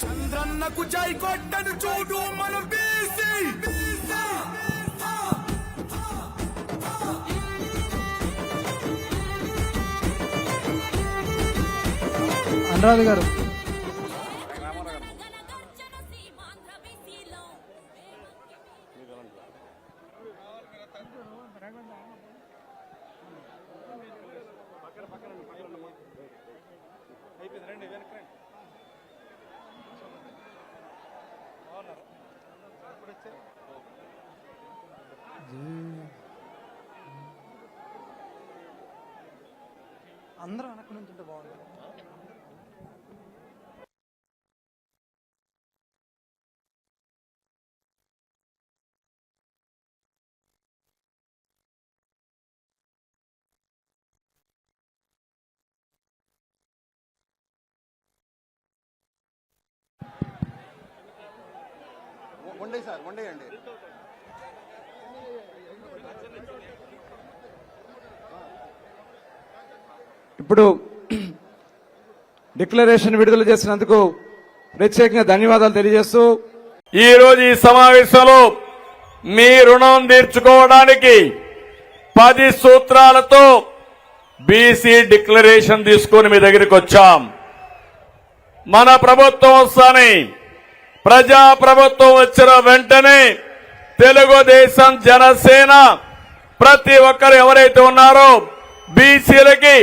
చంద్రన్నకు జై కొట్టను చూడు మనం బీసీ. అనురాధ గారు అందరూ వెనక్కి నుంచి ఉంటే బాగుంటుంది. వండే సార్ వండేయండి. ఇప్పుడు డిక్లరేషన్ విడుదల చేసినందుకు ప్రత్యేకంగా ధన్యవాదాలు తెలియజేస్తూ ఈ రోజు ఈ సమావేశంలో మీ రుణం తీర్చుకోవడానికి 10 సూత్రాలతో బీసీ డిక్లరేషన్ తీసుకుని మీ దగ్గరికి వచ్చాం. మన ప్రభుత్వం వస్తానే ప్రజా ప్రభుత్వం వచ్చిన వెంటనే తెలుగుదేశం జనసేన ప్రతి ఒక్కరు ఎవరైతే ఉన్నారో బీసీలకి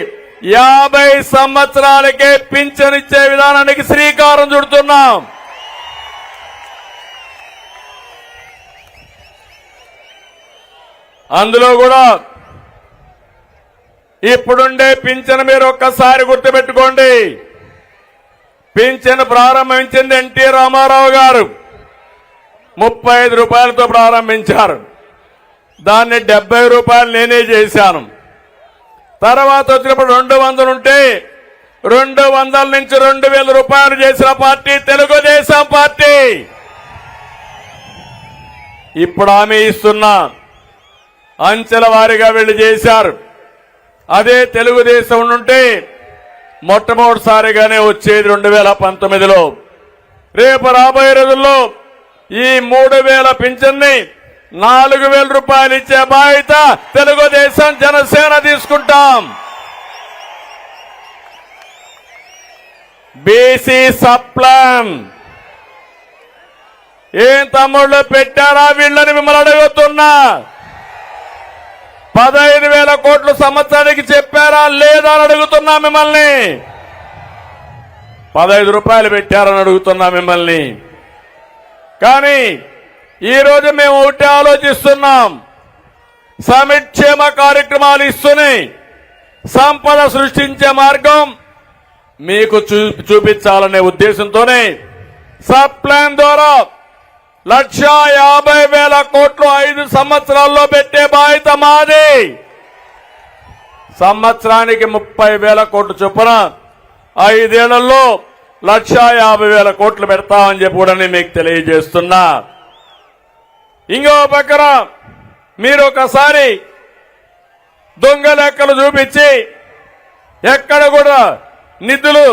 50 సంవత్సరాలకే పింఛన్ ఇచ్చే విధానానికి శ్రీకారం చుడుతున్నాం. అందులో కూడా ఇప్పుడుండే పింఛన్ మీరు ఒక్కసారి గుర్తుపెట్టుకోండి. పింఛన్ ప్రారంభించింది ఎన్టీ రామారావు గారు 35 రూపాయలతో ప్రారంభించారు. దాన్ని 70 రూపాయలు నేనే చేశాను. తర్వాత వచ్చినప్పుడు 200 ఉంటే 200 నుంచి 2000 రూపాయలు చేసిన పార్టీ తెలుగుదేశం పార్టీ. ఇప్పుడు హామీ ఇస్తున్నా, అంచెల వారీగా వీళ్ళు చేశారు. అదే తెలుగుదేశం ఉంటే మొట్టమొదటిసారిగానే వచ్చేది 2019లో. రేపు రాబోయే రోజుల్లో ఈ 3000 పింఛన్ని 4000 రూపాయలు ఇచ్చే బాధ్యత తెలుగుదేశం జనసేన తీసుకుంటాం. బీసీ సప్లాన్ ఏం తమ్ముళ్ళు పెట్టారా వీళ్ళని మిమ్మల్ని అడుగుతున్నా. 15,000 కోట్లు సంవత్సరానికి చెప్పారా లేదా అని అడుగుతున్నా మిమ్మల్ని. 15 రూపాయలు పెట్టారని అడుగుతున్నా మిమ్మల్ని. కానీ ఈ రోజు మేము ఒకటి ఆలోచిస్తున్నాం, సంక్షేమ కార్యక్రమాలు ఇస్తూనే సంపద సృష్టించే మార్గం మీకు చూపించాలనే ఉద్దేశంతోనే సబ్ ప్లాన్ ద్వారా 1,50,000 కోట్లు 5 సంవత్సరాల్లో పెట్టే బాధ్యత మాది. సంవత్సరానికి 30,000 కోట్లు చొప్పున 5 ఏళ్లలో 1,50,000 కోట్లు పెడతామని చెప్పి కూడా మీకు తెలియజేస్తున్నా. ఇంకో పక్కన మీరు ఒకసారి దొంగ లెక్కలు చూపించి ఎక్కడ కూడా నిధులు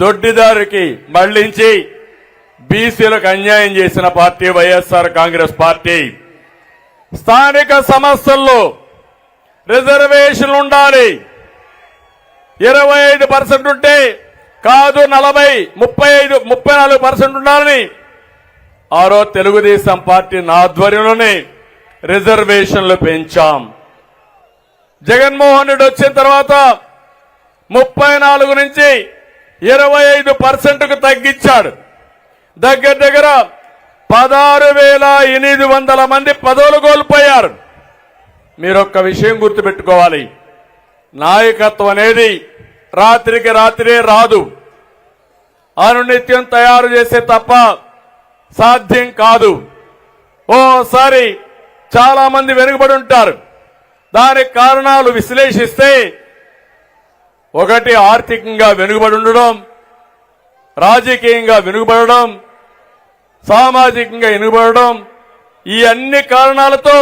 దొడ్డిదారికి మళ్లించి బీసీలకు అన్యాయం చేసిన పార్టీ వైఎస్ఆర్ కాంగ్రెస్ పార్టీ. స్థానిక సంస్థల్లో రిజర్వేషన్లు ఉండాలి. 25% ఉంటే కాదు 34% ఉండాలని ఆ రోజు తెలుగుదేశం పార్టీ ఆధ్వర్యంలోనే రిజర్వేషన్లు పెంచాం. జగన్మోహన్ రెడ్డి వచ్చిన తర్వాత 34 నుంచి 25%కు తగ్గించాడు. దగ్గర దగ్గర 16,800 మంది పదవులు కోల్పోయారు. మీరొక్క విషయం గుర్తుపెట్టుకోవాలి, నాయకత్వం అనేది రాత్రికి రాత్రే రాదు, అనునిత్యం తయారు చేసే తప్ప సాధ్యం కాదు. ఓసారి చాలా మంది వెనుకబడి ఉంటారు, దానికి కారణాలు విశ్లేషిస్తే ఒకటి ఆర్థికంగా వెనుకబడి ఉండడం, రాజకీయంగా వెనుకబడడం, సామాజికంగా వెనుకబడడం, ఈ అన్ని కారణాలతో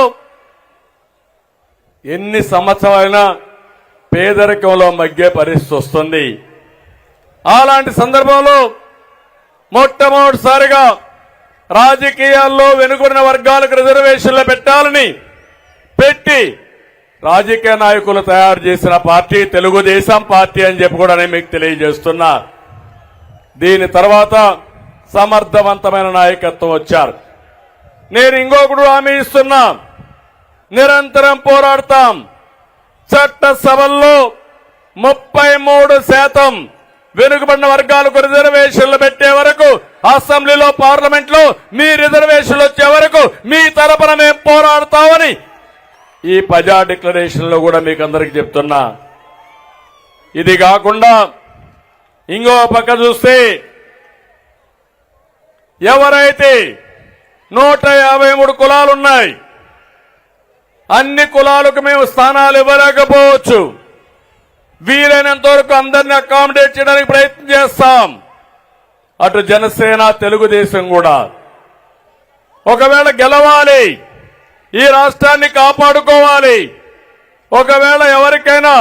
ఎన్ని సంవత్సరాలైనా పేదరికంలో మగ్గే పరిస్థితి వస్తుంది. అలాంటి సందర్భంలో మొట్టమొదటిసారిగా రాజకీయాల్లో వెనుకబడిన వర్గాలకు రిజర్వేషన్లు పెట్టాలని పెట్టి రాజకీయ నాయకులు తయారు చేసిన పార్టీ తెలుగుదేశం పార్టీ అని చెప్పి కూడా నేను మీకు తెలియజేస్తున్నా. దీని తర్వాత సమర్థవంతమైన నాయకత్వం వచ్చారు. నేను ఇంకొకడు హామీ ఇస్తున్నా, నిరంతరం పోరాడతాం. చట్టసభల్లో 33% వెనుకబడిన వర్గాలకు రిజర్వేషన్లు పెట్టే వరకు, అసెంబ్లీలో పార్లమెంట్ లో మీ రిజర్వేషన్లు వచ్చే వరకు మీ తరపున మేము పోరాడతామని ఈ ప్రజా డిక్లరేషన్ లో కూడా మీకు అందరికీ చెప్తున్నా. ఇది కాకుండా ఇంకో పక్క చూస్తే ఎవరైతే 153 కులాలున్నాయి, అన్ని కులాలకు మేము స్థానాలు ఇవ్వలేకపోవచ్చు. వీలైనంత వరకు అందరినీ అకామిడేట్ చేయడానికి ప్రయత్నం చేస్తాం. అటు జనసేన, తెలుగుదేశం కూడా ఒకవేళ గెలవాలి, ఈ రాష్ట్రాన్ని కాపాడుకోవాలి. ఒకవేళ ఎవరికైనా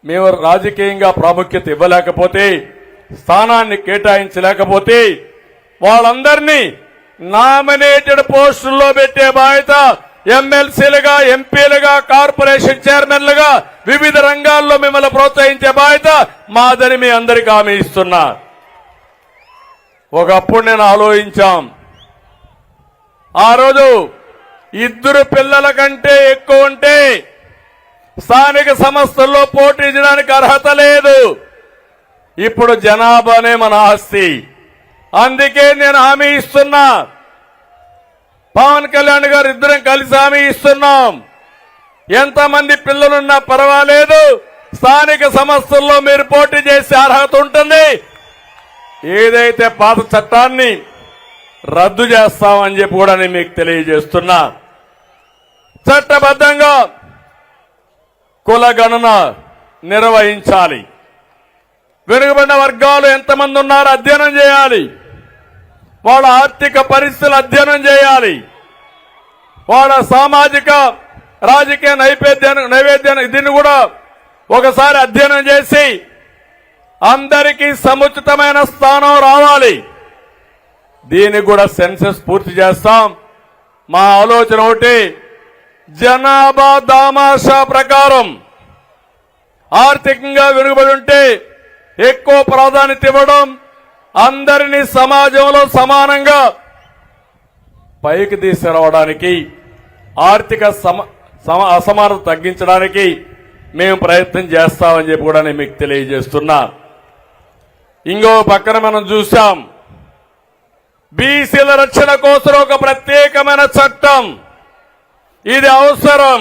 మేము రాజకీయంగా ప్రాముఖ్యత ఇవ్వలేకపోతే, స్థానాన్ని కేటాయించలేకపోతే వాళ్ళందరినీ నామినేటెడ్ పోస్టుల్లో పెట్టే బాధ్యత ఎమ్మెల్సీలుగా, ఎంపీలుగా, కార్పొరేషన్ చైర్మన్లుగా వివిధ రంగాల్లో మిమ్మల్ని ప్రోత్సహించే బాధ్యత మాదని మీ అందరికీ హామీ ఇస్తున్నా. ఒకప్పుడు నేను ఆలోచించాం, ఆ రోజు 2 పిల్లల కంటే ఎక్కువ ఉంటే స్థానిక సంస్థల్లో పోటీ చేయడానికి అర్హత లేదు. ఇప్పుడు జనాభానే మన ఆస్తి. అందుకే నేను హామీ ఇస్తున్నా, పవన్ కళ్యాణ్ గారు ఇద్దరం కలిసి హామీ ఇస్తున్నాం. ఎంతమంది పిల్లలున్నా పర్వాలేదు, స్థానిక సంస్థల్లో మీరు పోటీ చేసే అర్హత ఉంటుంది. ఏదైతే పాత చట్టాన్ని రద్దు చేస్తామని చెప్పి కూడా నేను మీకు తెలియజేస్తున్నా. చట్టబద్ధంగా కుల గణన నిర్వహించాలి. వెనుకబడిన వర్గాలు ఎంతమంది ఉన్నారో అధ్యయనం చేయాలి. వాళ్ళ ఆర్థిక పరిస్థితులు అధ్యయనం చేయాలి. వాళ్ళ సామాజిక రాజకీయ నైవేద్యాన్ని దీన్ని కూడా ఒకసారి అధ్యయనం చేసి అందరికీ సముచితమైన స్థానం రావాలి. దీనికి కూడా సెన్సస్ పూర్తి చేస్తాం. మా ఆలోచన ఒకటి, జనాభా దామాషా ప్రకారం ఆర్థికంగా వెనుకబడి ఉంటే ఎక్కువ ప్రాధాన్యత ఇవ్వడం, అందరినీ సమాజంలో సమానంగా పైకి తీసుకురావడానికి, ఆర్థిక అసమానత తగ్గించడానికి మేము ప్రయత్నం చేస్తామని చెప్పి కూడా నేను మీకు తెలియజేస్తున్నా. ఇంకో పక్కన మనం చూసాం, బీసీల రక్షణ కోసం ఒక ప్రత్యేకమైన చట్టం. ఇది అవసరం.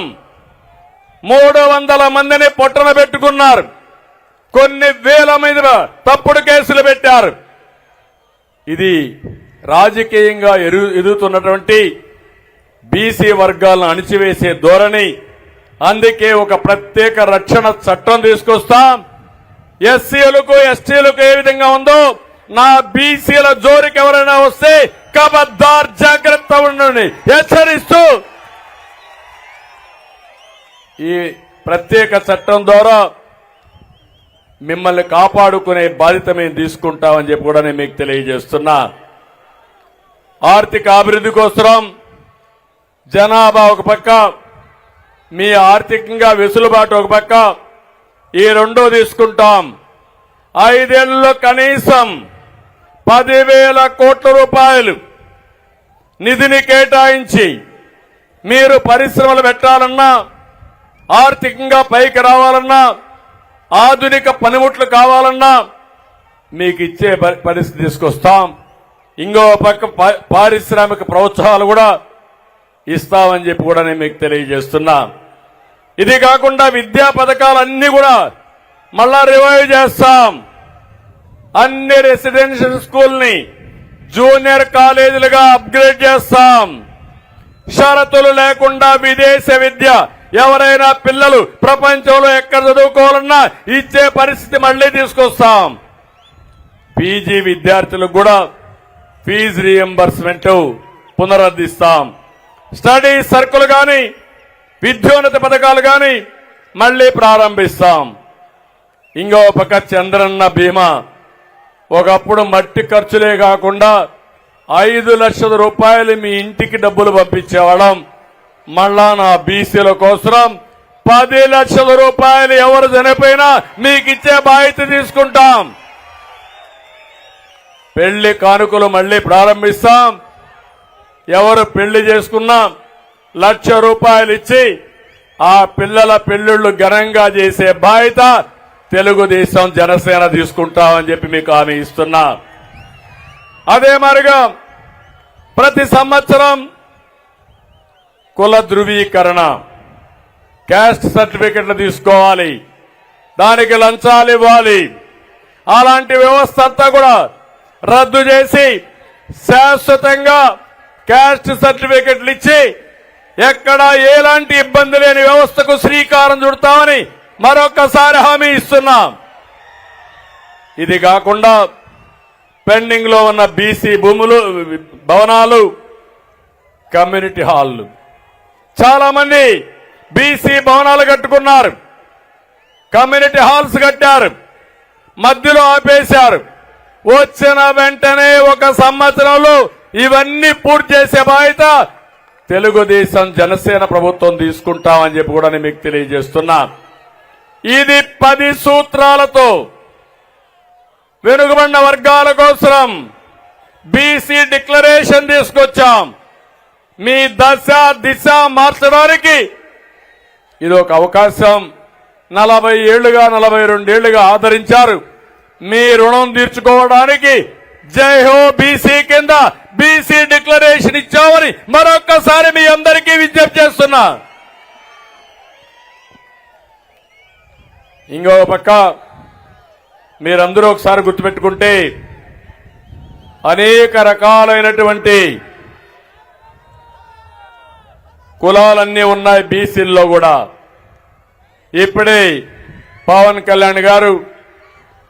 300 మందిని పొట్టన పెట్టుకున్నారు. కొన్ని వేల మీద తప్పుడు కేసులు పెట్టారు. ఇది రాజకీయంగా ఎదుగుతున్నటువంటి బీసీ వర్గాలను అణిచివేసే ధోరణి. అందుకే ఒక ప్రత్యేక రక్షణ చట్టం తీసుకొస్తాం. ఎస్సీలకు, ఎస్టీలకు ఏ విధంగా ఉందో నా బీసీల జోరికి ఎవరైనా వస్తే ఖబర్దార్ జాగ్రత్త ఉండండి హెచ్చరిస్తూ ఈ ప్రత్యేక చట్టం ద్వారా మిమ్మల్ని కాపాడుకునే బాధ్యత మేము తీసుకుంటామని చెప్పి కూడా నేను మీకు తెలియజేస్తున్నా. ఆర్థిక అభివృద్ధి కోసం జనాభా ఒక పక్క, మీ ఆర్థికంగా వెసులుబాటు ఒక పక్క, ఈ రెండో తీసుకుంటాం. 5 ఏళ్లలో కనీసం 10,000 కోట్ల రూపాయలు నిధిని కేటాయించి మీరు పరిశ్రమలు పెట్టాలన్నా, ఆర్థికంగా పైకి రావాలన్నా, ఆధునిక పనిముట్లు కావాలన్నా మీకు ఇచ్చే పరిస్థితి తీసుకొస్తాం. ఇంకో పక్క పారిశ్రామిక ప్రోత్సాహాలు కూడా ఇస్తామని చెప్పి కూడా నేను మీకు తెలియజేస్తున్నా. ఇది కాకుండా విద్యా పథకాలన్నీ కూడా మళ్ళా రివైవ్ చేస్తాం. అన్ని రెసిడెన్షియల్ స్కూల్ని జూనియర్ కాలేజీలుగా అప్గ్రేడ్ చేస్తాం. షరతులు లేకుండా విదేశీ విద్య ఎవరైనా పిల్లలు ప్రపంచంలో ఎక్కడ చదువుకోవాలన్నా ఇచ్చే పరిస్థితి మళ్లీ తీసుకొస్తాం. పీజీ విద్యార్థులకు కూడా ఫీజు రీఎంబర్స్మెంట్ పునరుద్ధరిస్తాం. స్టడీ సర్కిల్ గాని విద్యోన్నత పథకాలు గాని మళ్లీ ప్రారంభిస్తాం. ఇంకో పక్క చంద్రన్న బీమా, ఒకప్పుడు మట్టి ఖర్చులే కాకుండా 5 లక్షల రూపాయలు మీ ఇంటికి డబ్బులు పంపించేవాళ్ళం. మళ్ళా నా బీసీల కోసం 10 లక్షల రూపాయలు ఎవరు చనిపోయినా మీకు ఇచ్చే బాధ్యత తీసుకుంటాం. పెళ్లి కానుకలు మళ్లీ ప్రారంభిస్తాం. ఎవరు పెళ్లి చేసుకున్నా 1 లక్ష రూపాయలు ఇచ్చి ఆ పిల్లల పెళ్లిళ్లు ఘనంగా చేసే బాధ్యత తెలుగుదేశం జనసేన తీసుకుంటామని చెప్పి మీకు హామీ ఇస్తున్నా. అదే మరిగా ప్రతి సంవత్సరం కుల ధృవీకరణ క్యాస్ట్ సర్టిఫికెట్లు తీసుకోవాలి, దానికి లంచాలు ఇవ్వాలి. అలాంటి వ్యవస్థ అంతా కూడా రద్దు చేసి శాశ్వతంగా క్యాస్ట్ సర్టిఫికెట్లు ఇచ్చి ఎక్కడా ఎలాంటి ఇబ్బంది లేని వ్యవస్థకు శ్రీకారం చుడతామని మరొకసారి హామీ ఇస్తున్నాం. ఇది కాకుండా పెండింగ్ లో ఉన్న బీసీ భూములు, భవనాలు, కమ్యూనిటీ హాళ్లు, చాలా మంది బీసీ భవనాలు కట్టుకున్నారు, కమ్యూనిటీ హాల్స్ కట్టారు, మధ్యలో ఆపేశారు. వచ్చిన వెంటనే 1 సంవత్సరంలో ఇవన్నీ పూర్తి చేసే బాధ్యత తెలుగుదేశం జనసేన ప్రభుత్వం తీసుకుంటామని చెప్పి కూడా నేను మీకు తెలియజేస్తున్నా. ఇది 10 సూత్రాలతో వెనుకబడిన వర్గాల కోసం బీసీ డిక్లరేషన్ తీసుకొచ్చాం. మీ దశ దిశ మార్చడానికి ఇది ఒక అవకాశం. 40 ఏళ్లుగా 42 ఏళ్లుగా ఆదరించారు. మీ రుణం తీర్చుకోవడానికి జై హో బీసీ కింద బీసీ డిక్లరేషన్ ఇచ్చామని మరొక్కసారి మీ అందరికీ విజ్ఞప్తి చేస్తున్నా. ఇంకో పక్క మీరందరూ ఒకసారి గుర్తుపెట్టుకుంటే అనేక రకాలైనటువంటి కులాలన్నీ ఉన్నాయి బీసీల్లో కూడా. ఇప్పుడే పవన్ కళ్యాణ్ గారు,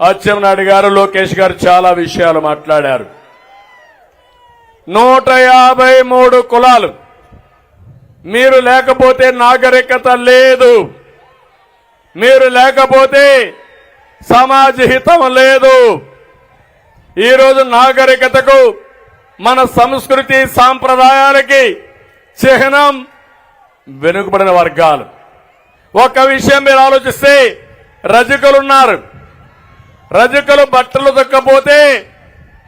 అచ్చెన్నాయుడు గారు, లోకేష్ గారు చాలా విషయాలు మాట్లాడారు. 153 కులాలు. మీరు లేకపోతే నాగరికత లేదు, మీరు లేకపోతే సమాజ హితం లేదు. ఈరోజు నాగరికతకు, మన సంస్కృతి సాంప్రదాయాలకి చిహ్నం వెనుకబడిన వర్గాలు. ఒక విషయం మీరు ఆలోచిస్తే, రజకులున్నారు, రజకులు బట్టలు దొక్కపోతే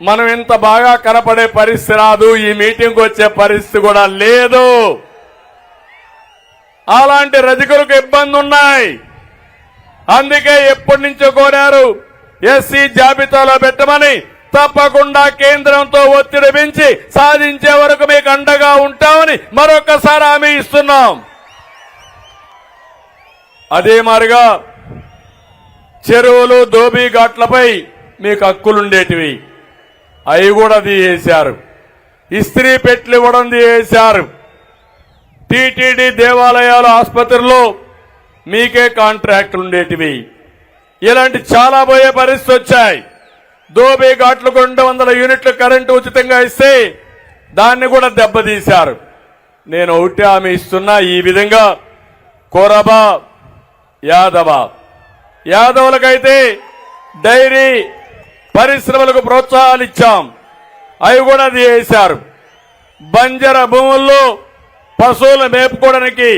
మనం ఇంత బాగా కనపడే పరిస్థితి రాదు, ఈ మీటింగ్కి వచ్చే పరిస్థితి కూడా లేదు. అలాంటి రజకులకు ఇబ్బంది ఉన్నాయి. అందుకే ఎప్పటి నుంచో కోరారు ఎస్సీ జాబితాలో పెట్టమని. తప్పకుండా కేంద్రంతో ఒత్తిడి పెంచి సాధించే వరకు మీకు అండగా ఉంటామని మరొకసారి హామీ ఇస్తున్నాం. అదే మాదిరిగా చెరువులు, దోబీ ఘాట్లపై మీకు హక్కులుండేటివి, అవి కూడా తీసేశారు. ఇస్త్రీ పెట్లు ఇవ్వడం తీసేశారు. టీటీడీ దేవాలయాలు, ఆసుపత్రుల్లో మీకే కాంట్రాక్టులు ఉండేటివి. ఇలాంటి చాలా పోయే పరిస్థితి వచ్చాయి. దోబీ ఘాట్లకు 200 యూనిట్ల కరెంటు ఉచితంగా ఇస్తే దాన్ని కూడా దెబ్బతీశారు. నేను ఒకటి హామీ ఇస్తున్నా, ఈ విధంగా కోరబా, యాదవులకైతే డైరీ పరిశ్రమలకు ప్రోత్సాహాలు ఇచ్చాం, అవి కూడా తీసేశారు. బంజర భూముల్లో పశువులు మేపుకోవడానికి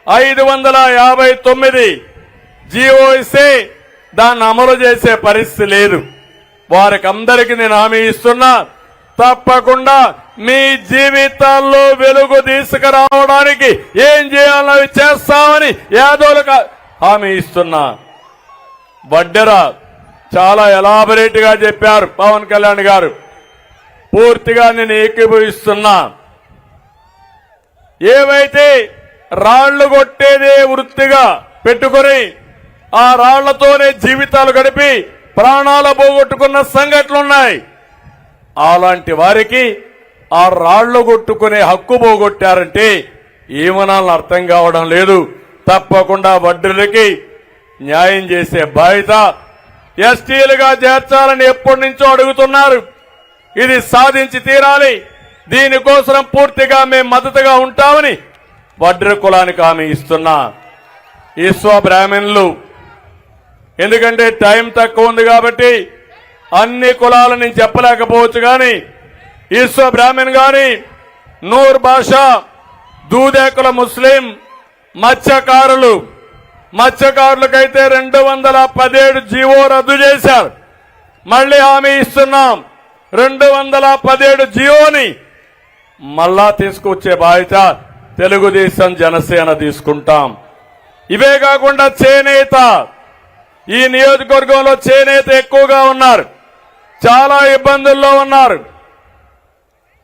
559 జీవో ఇస్తే దాన్ని అమలు చేసే పరిస్థితి లేదు. వారికి అందరికీ నేను హామీ ఇస్తున్నా, తప్పకుండా మీ జీవితాల్లో వెలుగు తీసుకురావడానికి ఏం చేయాలో చేస్తామని యాదవులకు హామీ ఇస్తున్నా. వడ్డెర చాలా ఎలాబరేట్ గా చెప్పారు పవన్ కళ్యాణ్ గారు, పూర్తిగా నేను ఏకీభవిస్తున్నా. ఏవైతే రాళ్లు కొట్టేదే వృత్తిగా పెట్టుకుని ఆ రాళ్లతోనే జీవితాలు గడిపి ప్రాణాలు పోగొట్టుకున్న సంఘటనలున్నాయి. అలాంటి వారికి ఆ రాళ్లు కొట్టుకునే హక్కు పోగొట్టారంటే ఏమనాలని అర్థం కావడం లేదు. తప్పకుండా వడ్డీలకి న్యాయం చేసే బాధ్యత ఎస్టీలుగా చేర్చాలని ఎప్పటి నుంచో అడుగుతున్నారు. ఇది సాధించి తీరాలి. దీనికోసం పూర్తిగా మేము మద్దతుగా ఉంటామని వడ్డీ కులానికి హామీ ఇస్తున్నా. ఈశ్వ బ్రాహ్మణులు ఎందుకంటే టైం తక్కువ ఉంది కాబట్టి అన్ని కులాలు నేను చెప్పలేకపోవచ్చు, కానీ ఈశ్వ బ్రాహ్మణ్ గాని, నూర్ భాషా, దూదేకుల ముస్లిం, మత్స్యకారులకైతే 217 జీవో రద్దు చేశారు. మళ్లీ హామీ ఇస్తున్నాం, 217 జీవోని మళ్ళా తీసుకొచ్చే బాధ్యత తెలుగుదేశం జనసేన తీసుకుంటాం. ఇవే కాకుండా చేనేత, ఈ నియోజకవర్గంలో చేనేత ఎక్కువగా ఉన్నారు, చాలా ఇబ్బందుల్లో ఉన్నారు.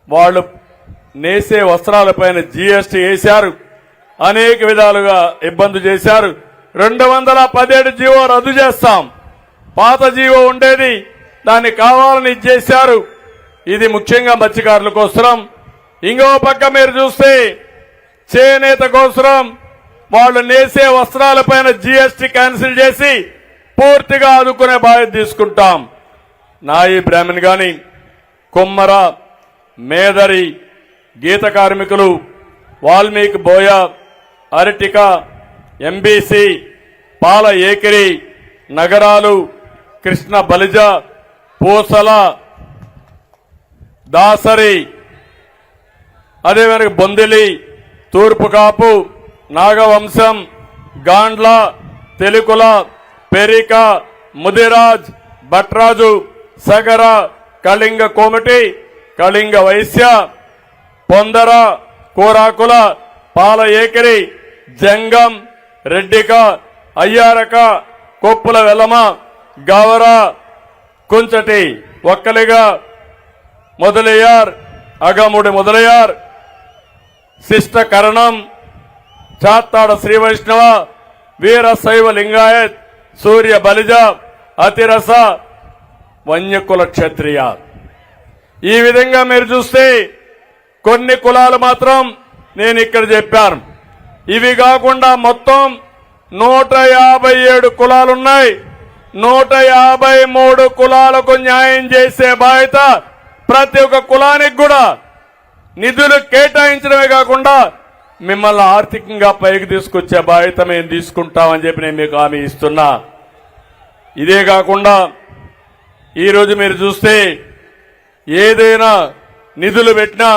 వాళ్ళు నేసే వస్త్రాలపైన జీఎస్టీ వేశారు, అనేక విధాలుగా ఇబ్బంది చేశారు. 217 జీవో రద్దు చేస్తాం. పాత జీవో ఉండేది, దాన్ని కావాలని ఇచ్చేశారు. ఇది ముఖ్యంగా మత్స్యకారుల కోసం. ఇంకో పక్క మీరు చూస్తే చేనేత కోసం వాళ్ళు నేసే వస్త్రాలపైన జీఎస్టీ క్యాన్సిల్ చేసి పూర్తిగా ఆదుకునే బాధ్యత తీసుకుంటాం. నాయి బ్రాహ్మణ్ గాని, కుమ్మర, మేదరి, గీత కార్మికులు, వాల్మీకి బోయ, అరటిక, ఎంబీసీ, పాల ఏకిరి, నగరాలు, కృష్ణ బలిజ, పూసల, దాసరి, అదేవిధంగా బొందిలి, తూర్పు కాపు, నాగవంశం, గాండ్ల, తెలుకుల, పెరిక, ముదిరాజ్, భట్రాజు, సగర, కళింగ కోమటి, కళింగ వైశ్య, పొందర, కోరాకుల, పాల ఏకిరి, జంగం, రెడ్డిక, అయ్యారక, కొప్పుల వెలమ, గవర, కుంచటి, ఒక్కలిగా, మొదలయ్యార్, అగముడి మొదలయ్యార్, శిష్ట కరణం, చాత్తాడ శ్రీ వైష్ణవ, వీర శైవ లింగాయత్, సూర్య బలిజ, అతిరస, వన్యకుల క్షత్రియ. ఈ విధంగా మీరు చూస్తే కొన్ని కులాలు మాత్రం నేను ఇక్కడ చెప్పాను. ఇవి కాకుండా మొత్తం 157 కులాలున్నాయి. 153 కులాలకు న్యాయం చేసే బాధ్యత ప్రతి ఒక్క కులానికి కూడా నిధులు కేటాయించడమే కాకుండా మిమ్మల్ని ఆర్థికంగా పైకి తీసుకొచ్చే బాధ్యత మేము తీసుకుంటామని చెప్పి నేను మీకు హామీ ఇస్తున్నా. ఇదే కాకుండా ఈరోజు మీరు చూస్తే ఏదైనా నిధులు పెట్టినా,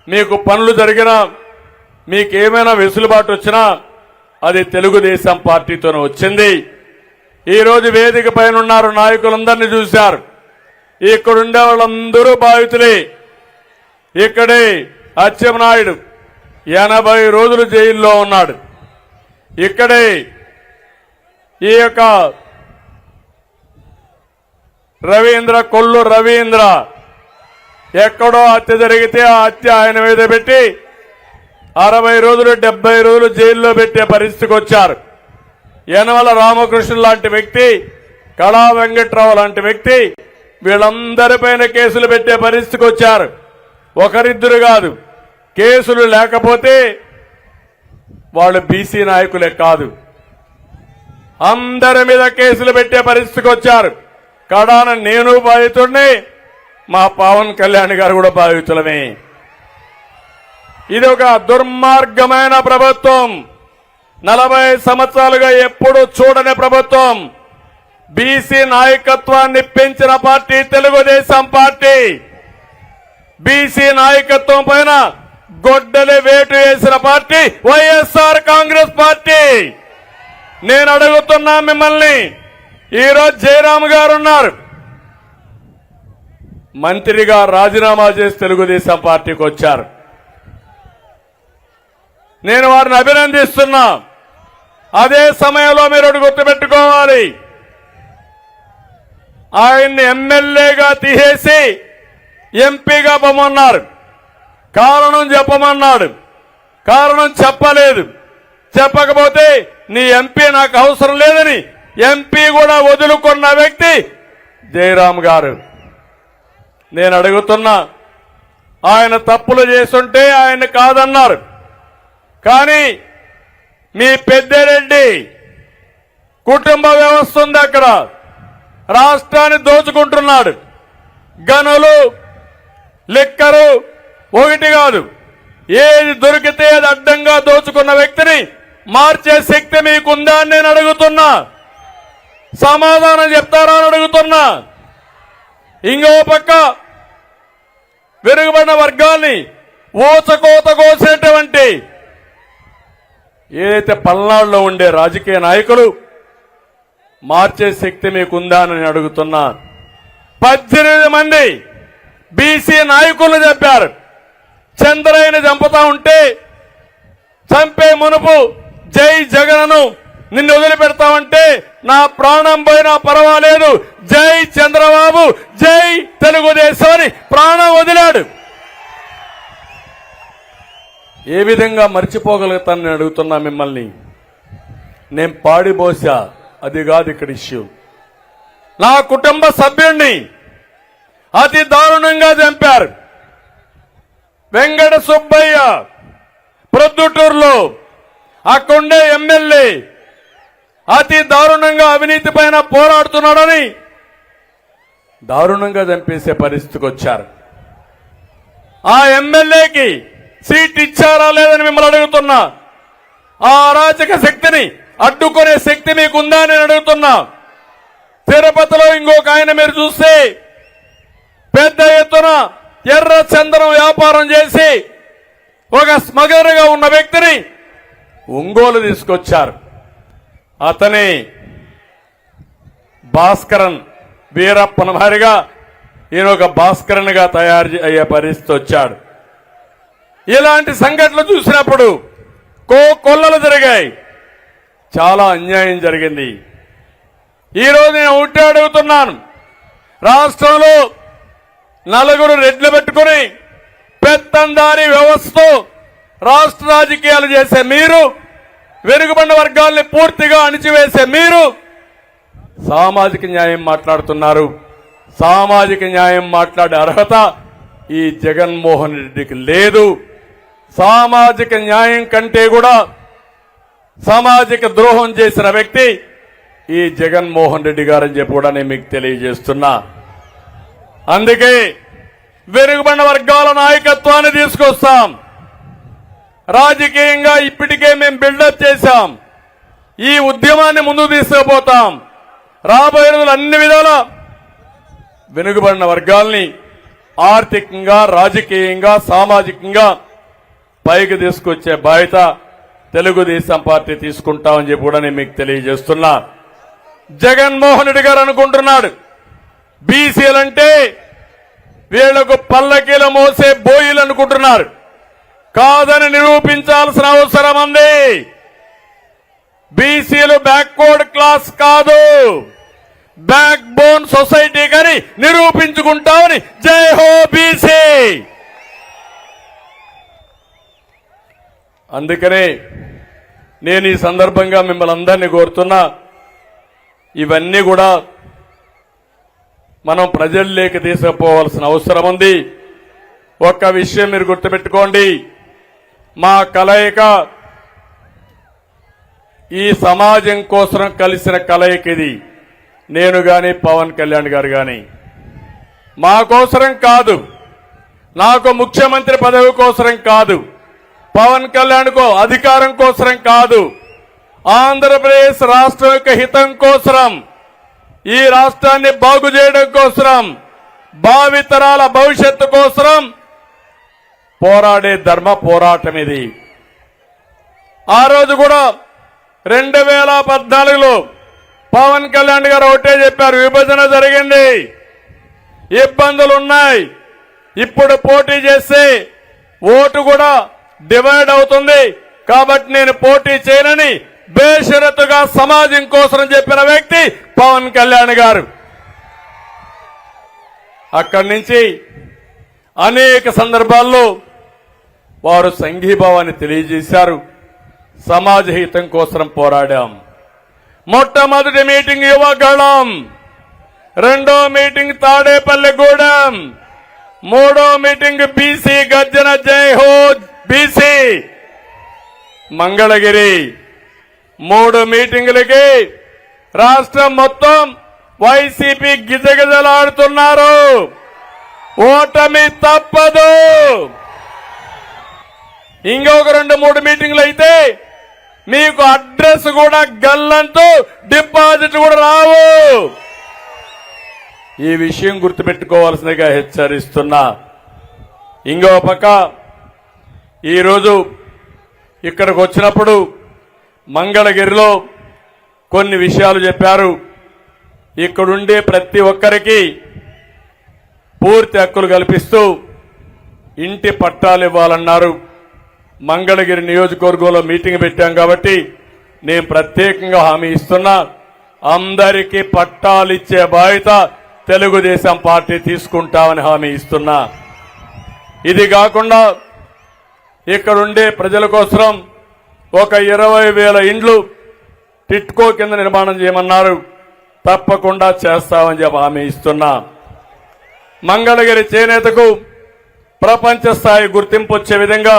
మీకు పనులు జరిగినా, మీకేమైనా వెసులుబాటు వచ్చినా అది తెలుగుదేశం పార్టీతోనే వచ్చింది. ఈరోజు వేదిక పైన ఉన్నారు, నాయకులందరినీ చూశారు. ఇక్కడుండే వాళ్ళందరూ బాధితులే. ఇక్కడే అచ్చెన్నాయుడు 80 రోజులు జైల్లో ఉన్నాడు. ఇక్కడే ఈ యొక్క రవీంద్ర, కొల్లు రవీంద్ర ఎక్కడో హత్య జరిగితే ఆ హత్య ఆయన మీద పెట్టి 60 రోజులు 70 రోజులు జైల్లో పెట్టే పరిస్థితికి వచ్చారు. యనమల రామకృష్ణ లాంటి వ్యక్తి, కళా వెంకట్రావు లాంటి వ్యక్తి, వీళ్ళందరిపైన కేసులు పెట్టే పరిస్థితికి వచ్చారు. ఒకరిద్దరు కాదు, కేసులు లేకపోతే వాళ్ళు బీసీ నాయకులే కాదు, అందరి మీద కేసులు పెట్టే పరిస్థితికి వచ్చారు. కడాన నేను బాధితుడిని, మా పవన్ కళ్యాణ్ గారు కూడా బాధితులమే. ఇది ఒక దుర్మార్గమైన ప్రభుత్వం. 40 సంవత్సరాలుగా ఎప్పుడు చూడని ప్రభుత్వం. బీసీ నాయకత్వాన్ని పెంచిన పార్టీ తెలుగుదేశం పార్టీ. బీసీ నాయకత్వం పైన గొడ్డలి వేటు వేసిన పార్టీ వైఎస్ఆర్ కాంగ్రెస్ పార్టీ. నేను అడుగుతున్నా మిమ్మల్ని, ఈరోజు జయరామ్ గారు ఉన్నారు, మంత్రిగా రాజీనామా చేసి తెలుగుదేశం పార్టీకి వచ్చారు. నేను వారిని అభినందిస్తున్నా. అదే సమయంలో మీరు ఒకటి గుర్తుపెట్టుకోవాలి, ఆయన్ని ఎమ్మెల్యేగా తీసేసి ఎంపీగా పొమ్మన్నారు. కారణం చెప్పమన్నాడు, కారణం చెప్పలేదు. చెప్పకపోతే నీ ఎంపీ నాకు అవసరం లేదని ఎంపీ కూడా వదులుకున్న వ్యక్తి జయరామ్ గారు. నేను అడుగుతున్నా, ఆయన తప్పులు చేస్తుంటే ఆయన కాదన్నారు, కానీ మీ పెద్దిరెడ్డి కుటుంబ వ్యవస్థ ఉంది అక్కడ. రాష్ట్రాన్ని దోచుకుంటున్నాడు. గనులు, లిక్కరు ఒకటి కాదు, ఏది దొరికితే అది అడ్డంగా దోచుకున్న వ్యక్తిని మార్చే శక్తి మీకుందా అని నేను అడుగుతున్నా. సమాధానం చెప్తారా అని అడుగుతున్నా. ఇంకో పక్క వెనుకబడిన వర్గాల్ని ఊచకోత కోసినటువంటి ఏదైతే పల్నాడులో ఉండే రాజకీయ నాయకులు మార్చే శక్తి మీకుందా అని నేను అడుగుతున్నా. 18 మంది బీసీ నాయకులు చెప్పారు. చంద్రయ్యని చంపుతా ఉంటే చంపే మునుపు జై జగన్ను నిన్ను వదిలిపెడతామంటే నా ప్రాణం పోయినా పర్వాలేదు, జై చంద్రబాబు, జై తెలుగుదేశం అని ప్రాణం వదిలాడు. ఏ విధంగా మర్చిపోగలుగుతానని అడుగుతున్నా మిమ్మల్ని. నేను పాడిపోసా, అది కాదు ఇక్కడ ఇష్యూ. నా కుటుంబ సభ్యుణ్ణి అతి దారుణంగా చంపారు. వెంకట సుబ్బయ్య ప్రొద్దుటూరులో అక్కడుండే ఎమ్మెల్యే అతి దారుణంగా అవినీతి పైన పోరాడుతున్నాడని దారుణంగా చంపేసే పరిస్థితికి వచ్చారు. ఆ ఎమ్మెల్యేకి సీట్ ఇచ్చారా లేదని మిమ్మల్ని అడుగుతున్నా. ఆ అరాచక శక్తిని అడ్డుకునే శక్తి మీకుందా అని అడుగుతున్నా. తిరుపతిలో ఇంకొక ఆయన మీరు చూస్తే పెద్ద ఎత్తున ఎర్ర చందనం వ్యాపారం చేసి ఒక స్మగ్లర్గా ఉన్న వ్యక్తిని ఒంగోలు తీసుకొచ్చారు. అతని భాస్కరన్ వీరప్పన మారిగా ఈయన ఒక భాస్కరన్ గా తయారు అయ్యే పరిస్థితి వచ్చాడు. ఇలాంటి సంఘటనలు చూసినప్పుడు కొల్లలు జరిగాయి. చాలా అన్యాయం జరిగింది. ఈరోజు నేను ఒకటే అడుగుతున్నాను. రాష్ట్రంలో నలుగురు రెడ్లు పెట్టుకుని పెత్తందారీ వ్యవస్థతో రాష్ట్ర రాజకీయాలు చేసే మీరు, వెనుకబడిన వర్గాల్ని పూర్తిగా అణిచివేసే మీరు సామాజిక న్యాయం మాట్లాడుతున్నారు. సామాజిక న్యాయం మాట్లాడే అర్హత ఈ జగన్మోహన్ రెడ్డికి లేదు. సామాజిక న్యాయం కంటే కూడా సామాజిక ద్రోహం చేసిన వ్యక్తి ఈ జగన్మోహన్ రెడ్డి గారని చెప్పి కూడా నేను మీకు తెలియజేస్తున్నా. అందుకే వెనుకబడిన వర్గాల నాయకత్వాన్ని తీసుకొస్తాం. రాజకీయంగా ఇప్పటికే మేము బిల్డప్ చేశాం. ఈ ఉద్యమాన్ని ముందుకు తీసుకుపోతాం. రాబోయే రోజులు అన్ని విధాల వెనుకబడిన వర్గాల్ని ఆర్థికంగా, రాజకీయంగా, సామాజికంగా పైకి తీసుకొచ్చే బాధ్యత తెలుగుదేశం పార్టీ తీసుకుంటామని చెప్పి కూడా నేను మీకు తెలియజేస్తున్నా. జగన్మోహన్ రెడ్డి గారు అనుకుంటున్నాడు బీసీలంటే వీళ్లకు పల్లకీల మోసే బోయిలు అనుకుంటున్నారు. కాదని నిరూపించాల్సిన అవసరం ఉంది. బీసీలు బ్యాక్వర్డ్ క్లాస్ కాదు, బ్యాక్ బోన్ సొసైటీ కానీ నిరూపించుకుంటామని జై హో బీసీ. అందుకనే నేను ఈ సందర్భంగా మిమ్మల్ని అందరినీ కోరుతున్నా, ఇవన్నీ కూడా మనం ప్రజల్లోకి తీసుకుపోవాల్సిన అవసరం ఉంది. ఒక్క విషయం మీరు గుర్తుపెట్టుకోండి, మా కలయిక ఈ సమాజం కోసం కలిసిన కలయిక ఇది. నేను గాని పవన్ కళ్యాణ్ గారు గాని మా కోసరం కాదు, నాకు ముఖ్యమంత్రి పదవి కోసరం కాదు, పవన్ కళ్యాణ్ కో అధికారం కోసరం కాదు, ఆంధ్రప్రదేశ్ రాష్ట్రం యొక్క హితం కోసరం, ఈ రాష్ట్రాన్ని బాగు చేయడం కోసరం, భావితరాల భవిష్యత్తు కోసరం పోరాడే ధర్మ పోరాటం ఇది. ఆ రోజు కూడా 2014లో పవన్ కళ్యాణ్ గారు ఒకటే చెప్పారు, విభజన జరిగింది, ఇబ్బందులున్నాయి, ఇప్పుడు పోటీ చేస్తే ఓటు కూడా డివైడ్ అవుతుంది, కాబట్టి నేను పోటీ చేయనని బేషరతుగా సమాజం కోసం చెప్పిన వ్యక్తి పవన్ కళ్యాణ్ గారు. అక్కడి నుంచి అనేక సందర్భాల్లో వారు సంఘీభావాన్ని తెలియజేశారు. సమాజ హితం కోసం పోరాడాం. మొట్టమొదటి మీటింగ్ యువగళం, రెండో మీటింగ్ తాడేపల్లిగూడెం, మూడో మీటింగ్ బీసీ గర్జన జై హో బీసీ మంగళగిరి, 3 మీటింగులకి రాష్ట్రం మొత్తం వైసీపీ గిజగిజలాడుతున్నారు. ఓటమి తప్పదు. ఇంకొక 2-3 మీటింగులు అయితే మీకు అడ్రస్ కూడా గల్లంతు, డిపాజిట్ కూడా రావు. ఈ విషయం గుర్తుపెట్టుకోవాల్సిందిగా హెచ్చరిస్తున్నా. ఇంకో పక్క ఈరోజు ఇక్కడికి వచ్చినప్పుడు మంగళగిరిలో కొన్ని విషయాలు చెప్పారు. ఇక్కడుండే ప్రతి ఒక్కరికి పూర్తి హక్కులు కల్పిస్తూ ఇంటి పట్టాలు ఇవ్వాలన్నారు. మంగళగిరి నియోజకవర్గంలో మీటింగ్ పెట్టాం కాబట్టి నేను ప్రత్యేకంగా హామీ ఇస్తున్నా. అందరికీ పట్టాలిచ్చే బాధ్యత తెలుగుదేశం పార్టీ తీసుకుంటామని హామీ ఇస్తున్నా. ఇది కాకుండా ఇక్కడుండే ప్రజల కోసం ఒక 20,000 ఇండ్లు టిట్కో కింద నిర్మాణం చేయమన్నారు. తప్పకుండా చేస్తామని చెప్పి హామీ ఇస్తున్నా. మంగళగిరి చేనేతకు ప్రపంచ స్థాయి గుర్తింపు వచ్చే విధంగా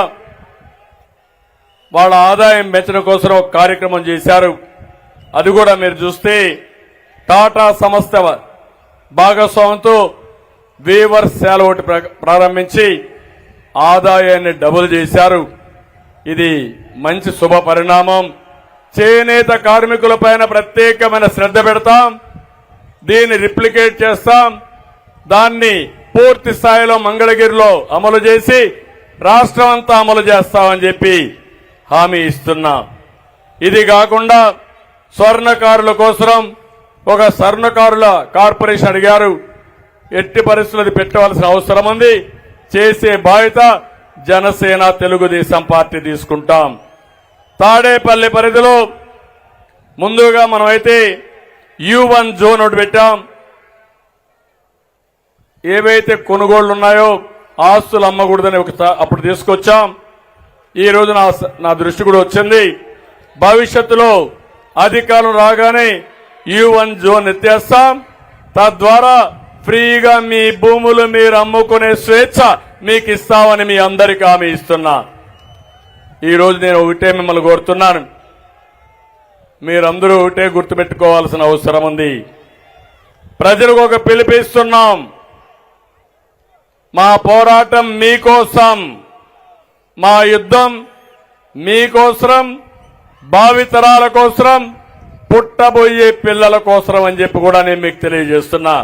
వాళ్ళ ఆదాయం పెంచడం కోసం ఒక కార్యక్రమం చేశారు. అది కూడా మీరు చూస్తే టాటా సంస్థ భాగస్వామ్యంతో వీవర్స్ శాల ఒకటి ప్రారంభించి ఆదాయాన్ని డబుల్ చేశారు. ఇది మంచి శుభ పరిణామం. చేనేత కార్మికులపైన ప్రత్యేకమైన శ్రద్ధ పెడతాం. దీన్ని రిప్లికేట్ చేస్తాం. దాన్ని పూర్తి స్థాయిలో మంగళగిరిలో అమలు చేసి రాష్ట్రం అంతా అమలు చేస్తామని చెప్పి హామీ ఇస్తున్నా. ఇది కాకుండా స్వర్ణకారుల కోసం ఒక స్వర్ణకారుల కార్పొరేషన్ అడిగారు. ఎట్టి పరిస్థితులు పెట్టవలసిన అవసరం ఉంది. చేసే బాధ్యత జనసేన తెలుగుదేశం పార్టీ తీసుకుంటాం. తాడేపల్లి పరిధిలో ముందుగా మనమైతే U1 జోన్ ఒకటి పెట్టాం. ఏవైతే కొనుగోళ్లు ఉన్నాయో ఆస్తులు అమ్మకూడదని అప్పుడు తీసుకొచ్చాం. ఈ రోజు నా దృష్టి కూడా వచ్చింది. భవిష్యత్తులో అధికారులు రాగానే U1 జోన్ ఎత్తేస్తాం. తద్వారా ఫ్రీగా మీ భూములు మీరు అమ్ముకునే స్వేచ్ఛ మీకు ఇస్తామని మీ అందరికీ హామీ ఇస్తున్నా. ఈ రోజు నేను ఒకటే మిమ్మల్ని కోరుతున్నాను. మీరందరూ ఒకటే గుర్తుపెట్టుకోవాల్సిన అవసరం ఉంది. ప్రజలకు ఒక పిలుపిస్తున్నాం. మా పోరాటం మీకోసం, మా యుద్ధం మీకోసం, భావితరాల కోసం, పుట్టబోయే పిల్లల కోసం అని చెప్పి కూడా నేను మీకు తెలియజేస్తున్నా.